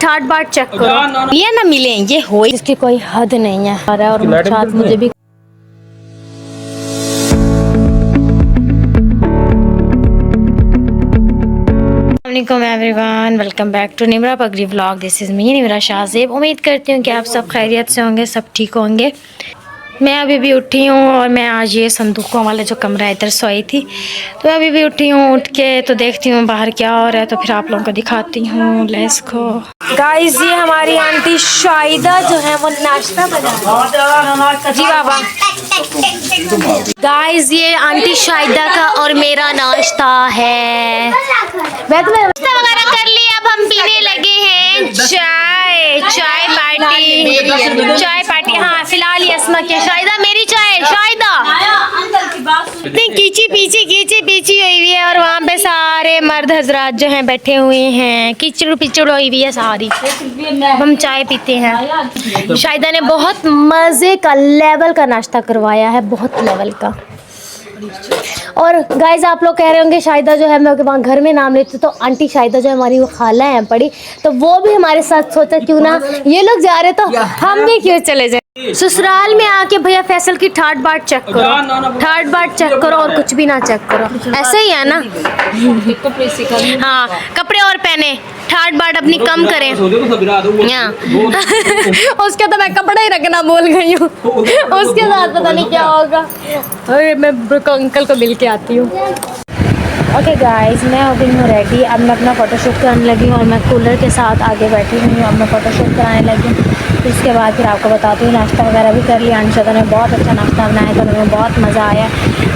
ठाट बाट चेक करो, ये ना मिले ये हो, इसकी कोई हद नहीं है। और मुझे भी everyone, welcome back to Nimra Pagdi vlog. This is me Nimra Shahzeb. उम्मीद करती हूँ कि आप सब खैरियत से होंगे, सब ठीक होंगे। मैं अभी भी उठी हूँ और मैं आज ये संदूकों वाले जो कमरा इधर सोई थी, तो मैं अभी भी उठी हूँ। उठ के तो देखती हूँ बाहर क्या हो रहा है, तो फिर आप लोगों को दिखाती हूँ। लेट्स गो गाइस, ये हमारी आंटी शाहिदा जो है वो नाश्ता बना जी बाबा। गाइस, ये आंटी शाहिदा का और मेरा नाश्ता है। नाश्ता वगैरह कर लिया, अब हम पीने लगे हैं चाय पार्टी। हाँ फिलहाल ये असमा के शाहिदा मेरी चाय शाहिदा कीची पीची हुई हुई है, और वहाँ पे सारे मर्द हजरात जो हैं बैठे हुए हैं, कीचड़ पिचड़ हुई हुई है सारी। हम चाय पीते हैं। शाहिदा ने बहुत मज़े का लेवल का नाश्ता करवाया है, बहुत लेवल का। और गाइज, आप लोग कह रहे होंगे शाहिदा जो है मैं वहाँ घर में नाम लेती, तो आंटी शाहिदा जो है हमारी वो खाला है पड़ी, तो वो भी हमारे साथ सोचा क्यों ना ये लोग जा रहे तो हम भी क्यों चले जाए। ससुराल में आके भैया फैसल की ठाट बाट चेक करो और कुछ भी ना चेक करो, ऐसे ही है ना। हाँ, कपड़े और पहने, ठाट बाट अपनी कम करें। उसके तो मैं कपड़ा ही रखना भूल गई हूँ, उसके साथ पता नहीं क्या होगा। अरे मैं अंकल को मिल के आती हूँ। ओके गाइस, मैं हो गई हूँ रेडी। अब मैं अपना फ़ोटोशूट कराने लगी हूँ और मैं कूलर के साथ आगे बैठी हुई हूँ। अब मैं फ़ोटोशूट कराने लगी हूँ, फिर उसके बाद फिर आपको बताती हूँ। नाश्ता वगैरह भी कर लिया, अंशदा ने बहुत अच्छा नाश्ता बनाया था, हमें बहुत मज़ा आया।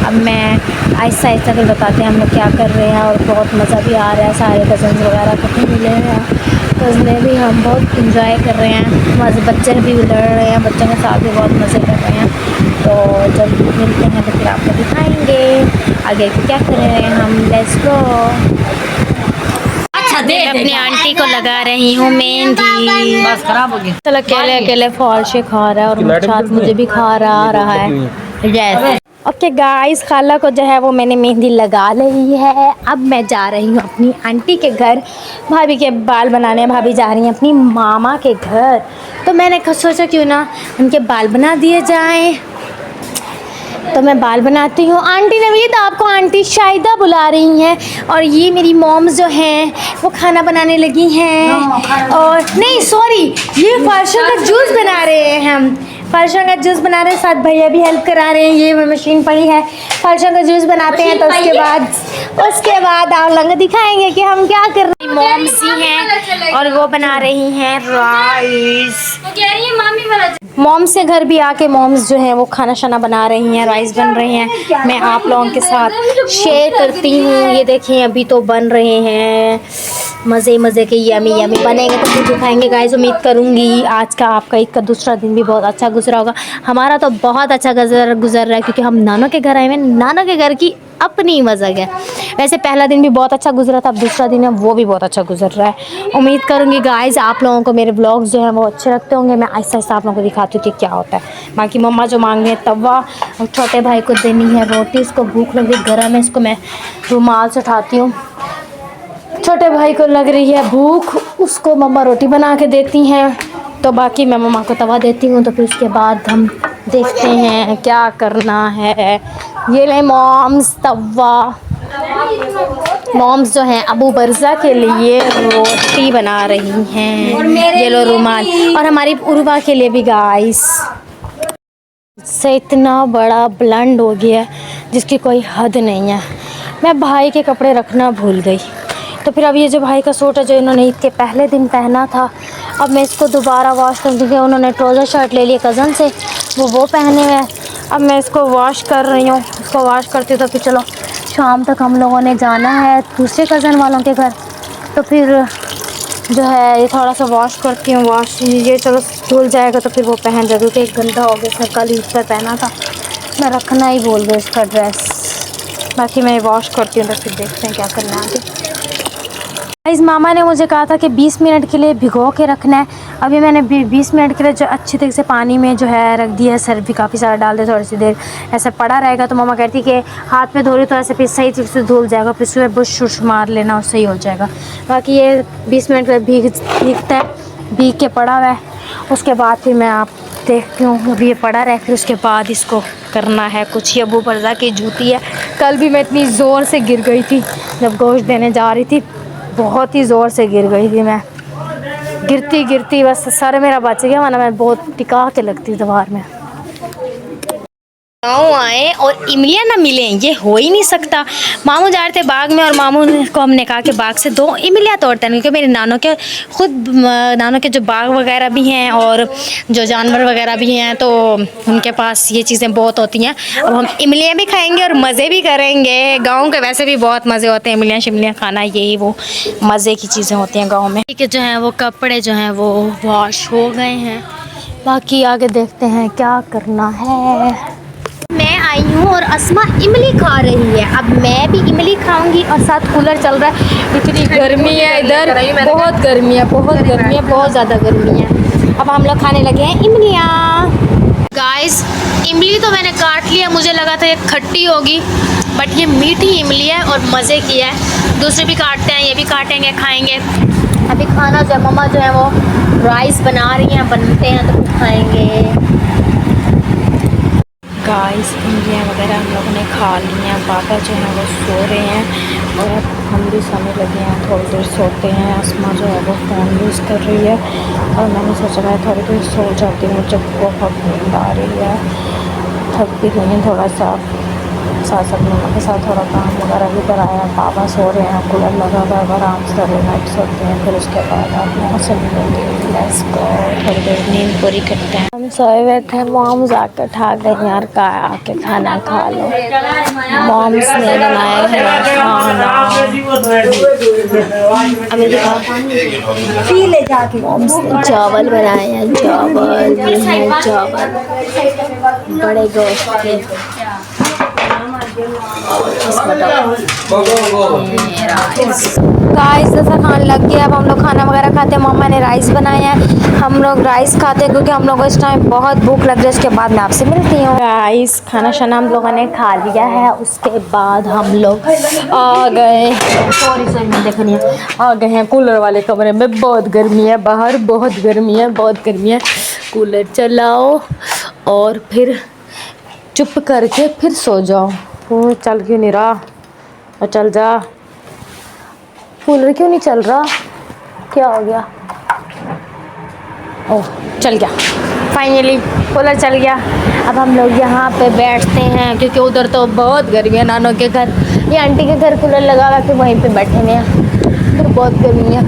अब मैं आहिस्ता आहिस्ता फिर बताते हैं हम लोग क्या कर रहे हैं, और बहुत मज़ा भी आ रहा है। सारे कज़न्स वगैरह कितने मिले हैं, कज़ने भी हम बहुत इंजॉय कर रहे हैं। मज़े बच्चे भी लड़ रहे हैं, बच्चों के साथ भी बहुत मज़े कर रहे हैं। तो जब मिलते हैं तो फिर आपको दिखाएंगे आगे क्या कर रहे हैं हम। Let's go. अच्छा, मैं अपनी आंटी को लगा रही हूँ मेहंदी। बस खराब हो गया। चलो अकेले फॉल से खा रहा है और साथ मुझे भी खा रहा है। यस ओके गाइस, खाला को जो है वो मैंने मेहंदी लगा ली है। अब मैं जा रही हूँ अपनी आंटी के घर, भाभी के बाल बनाने। भाभी जा रही हैं अपनी मामा के घर, तो मैंने सोचा क्यों ना उनके बाल बना दिए जाएं। तो मैं बाल बनाती हूँ। आंटी ने भी तो आपको आंटी शाहिदा बुला रही हैं, और ये मेरी मॉम्स जो हैं वो खाना बनाने लगी हैं। और नहीं सॉरी, ये फर्शों का जूस बना रहे हैं। हम फर्शों का जूस बना रहे हैं, साथ भैया भी हेल्प करा रहे हैं। ये मशीन पड़ी है, फर्शों का जूस बनाते हैं। तो उसके बाद आप लोग दिखाएंगे कि हम क्या कर रहे हैं। मॉम्स ही हैं और वो बना रही हैं राइस। मॉम्स से घर भी आके मॉम्स जो हैं वो खाना शाना बना रही हैं, राइस बन रहे हैं। मैं आप लोगों के साथ शेयर करती हूँ। ये देखिए अभी तो बन रहे हैं, मज़े के यमी बनेंगे तो फिर दिखाएंगे गाइस। उम्मीद करूँगी आज का आपका ईद का दूसरा दिन भी बहुत अच्छा गुजरा होगा। हमारा तो बहुत अच्छा गुजर रहा है, क्योंकि हम नाना के घर आए हुए। नाना के घर की अपनी मज़ा है। वैसे पहला दिन भी बहुत अच्छा गुजरा था, अब दूसरा दिन है वो भी बहुत अच्छा गुजर रहा है। उम्मीद करूँगी गाइस आप लोगों को मेरे ब्लॉग्स जो हैं वो अच्छे लगते होंगे। मैं आहिस्ता आहिस्ता आप लोगों को दिखाती हूँ कि क्या होता है। बाकी मम्मा जो मांग रही है तवा, और छोटे भाई को देनी है रोटी। इसको भूख लग रही गर्म है, इसको मैं रुमाल से उठाती हूँ। छोटे भाई को लग रही है भूख, उसको मम्मा रोटी बना के देती हैं, तो बाकी मैं मम्मा को तवा देती हूँ। तो फिर उसके बाद हम देखते हैं क्या करना है। ये ले मॉम्स तवा। मॉम्स जो हैं अबू बरज़ा के लिए रोटी बना रही हैं। ये लो रुमाल, और हमारी उर्वा के लिए भी गाइस। से इतना बड़ा ब्लंड हो गया जिसकी कोई हद नहीं है। मैं भाई के कपड़े रखना भूल गई, तो फिर अब ये जो भाई का सूट है जो इन्होंने ईद के पहले दिन पहना था, अब मैं इसको दोबारा वॉश कर दूँगी। उन्होंने ट्राउज़र शर्ट ले लिए कज़न से, वो पहने हुए हैं। अब मैं इसको वॉश कर रही हूँ। इसको वॉश करती तो फिर चलो शाम तक हम लोगों ने जाना है दूसरे कज़न वालों के घर, तो फिर जो है ये थोड़ा सा वॉश करती हूँ। वॉश ये चलो धुल जाएगा तो फिर वो पहन जाएगी, क्योंकि एक गंदा हो गया। इसने कल ईद पर पहना था, मैं रखना ही भूल गई इसका ड्रेस। बाकी मैं वॉश करती हूँ तो फिर देखते हैं क्या करना है आगे। इस मामा ने मुझे कहा था कि 20 मिनट के लिए भिगो के रखना है। अभी मैंने 20 मिनट के लिए जो अच्छी तरीके से पानी में जो है रख दिया है। सर्फ भी काफ़ी सारा डाल दे, थोड़ी सी देर ऐसा पड़ा रहेगा तो मामा कहती कि हाथ में धो रही तो ऐसे फिर सही तरीके से धुल जाएगा, फिर उसमें बुश शुश मार लेना और सही हो जाएगा। बाकी ये 20 मिनट के लिए भीगता है, भीग के पड़ा हुआ है। उसके बाद फिर मैं आप देखती हूँ, अभी ये पड़ा रहे, फिर उसके बाद इसको करना है कुछ। ये अबू पर्दा की जूती है। कल भी मैं इतनी ज़ोर से गिर गई थी जब गोश्त देने जा रही थी, बहुत ही ज़ोर से गिर गई थी मैं। गिरती गिरती बस सर मेरा बच गया, वरना मैं बहुत टिका के लगती दीवार में। गाँव आए और इमलियाँ ना मिले, ये हो ही नहीं सकता। मामू जा रहे थे बाग में और मामू को हमने कहा कि बाग से 2 इमलियाँ तोड़ते हैं, क्योंकि मेरे नानों के जो बाग वगैरह भी हैं और जो जानवर वगैरह भी हैं तो उनके पास ये चीज़ें बहुत होती हैं। अब हम इमलियाँ भी खाएंगे और मज़े भी करेंगे। गाँव के वैसे भी बहुत मज़े होते हैं, इमलियाँ शिमलियाँ खाना, यही वो मज़े की चीज़ें होती हैं गाँव में। ठीक है, जो हैं वो कपड़े जो हैं वो वॉश हो गए हैं, बाकी आगे देखते हैं क्या करना है। मैं आई हूँ और अस्मा इमली खा रही है। अब मैं भी इमली खाऊंगी और साथ कूलर चल रहा है। इतनी गर्मी है इधर, बहुत गर्मी है, बहुत गर्मी है, बहुत ज़्यादा गर्मी है। अब हम लोग खाने लगे हैं इमलियाँ। गाइस, इमली तो मैंने काट लिया, मुझे लगा था ये खट्टी होगी, बट ये मीठी इमली है और मज़े की है। दूसरे भी काटते हैं, ये भी काटेंगे, खाएँगे। अभी खाना जो मम्मा जो है वो राइस बना रही हैं, बनते हैं तो खाएँगे। गाइस, इमलियाँ वगैरह हम लोगों ने खा ली हैं। पापा जो हैं वो सो रहे हैं और अब हम भी सोने लगे हैं, थोड़ी देर सोते हैं। आसमा जो है वो फ़ोन यूज़ कर रही है और मैंने सोचा मैं थोड़ी देर सो जाती हूँ, जब बहुत नींद आ रही है। थक भी गई हैं थोड़ा सा, साथ मम्मा के साथ थोड़ा काम वगैरह भी कराया। पापा सो रहे हैं, कूलर लगा हुआ है, आराम से थोड़ी नाइट सोते हैं, फिर उसके बाद आप मौसम लेस को थोड़ी देर नींद पूरी करते हैं। हम सोए हुए थे, मॉम्स आके उठा गई यार, का आके खाना खा लो। मॉम्स ने बनाया है खाना, अभी दिखा ले जाके। मॉम्स ने चावल बनाए हैं, चावल ये है, चावल बड़े गोश्त के। गाइस जैसा खाने लग गया, अब हम लोग खाना वगैरह खाते हैं। मम्मा ने राइस बनाया है, हम लोग राइस खाते हैं क्योंकि हम लोग को इस टाइम बहुत भूख लग रही है। उसके बाद मैं आपसे मिलती हूँ। गाइस, खाना शाना हम लोगों ने खा लिया है, उसके बाद हम लोग आ गए, आ गए हैं कूलर वाले कमरे में। बहुत गर्मी है बाहर, बहुत गर्मी है, बहुत गर्मी है। कूलर चलाओ और फिर चुप करके फिर सो जाओ। चल क्यों नहीं रहा? और चल जा, कूलर क्यों नहीं चल रहा? क्या हो गया? ओह, चल गया, फाइनली कूलर चल गया। अब हम लोग यहाँ पे बैठते हैं क्योंकि उधर तो बहुत गर्मी है। नानों के घर, ये आंटी के घर कूलर लगा हुआ, फिर वहीं पे बैठे हुए हैं, तो बहुत गर्मी है।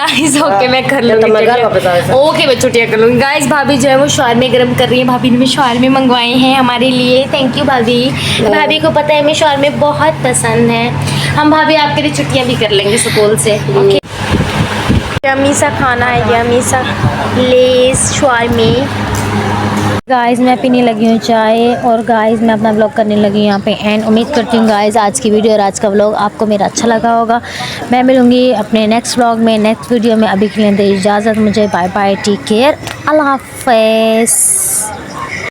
गाइस ओके, मैं कर लूँगी, ओके मैं छुट्टियाँ कर लूँगी। गाइस, भाभी जो है वो शॉर्मे गर्म कर रही है। भाभी ने शॉर्मे मंगवाए हैं हमारे लिए, थैंक यू भाभी। भाभी को पता है हमें शॉर्मे बहुत पसंद है। हम भाभी आपके लिए छुट्टियाँ भी कर लेंगे स्कूल से। ओके, यम्मी सा खाना है, यम्मी सा लेस शॉर्मे। गाइस, मैं पीने लगी हूँ चाय और गाइस मैं अपना व्लॉग करने लगी हूँ यहाँ पे एंड। उम्मीद करती हूँ गाइस आज की वीडियो और आज का व्लॉग आपको मेरा अच्छा लगा होगा। मैं मिलूँगी अपने नेक्स्ट व्लॉग में, नेक्स्ट वीडियो में। अभी के लिए दे इजाज़त मुझे, बाय बाय, टेक केयर, अल्लाह हाफ़िज़।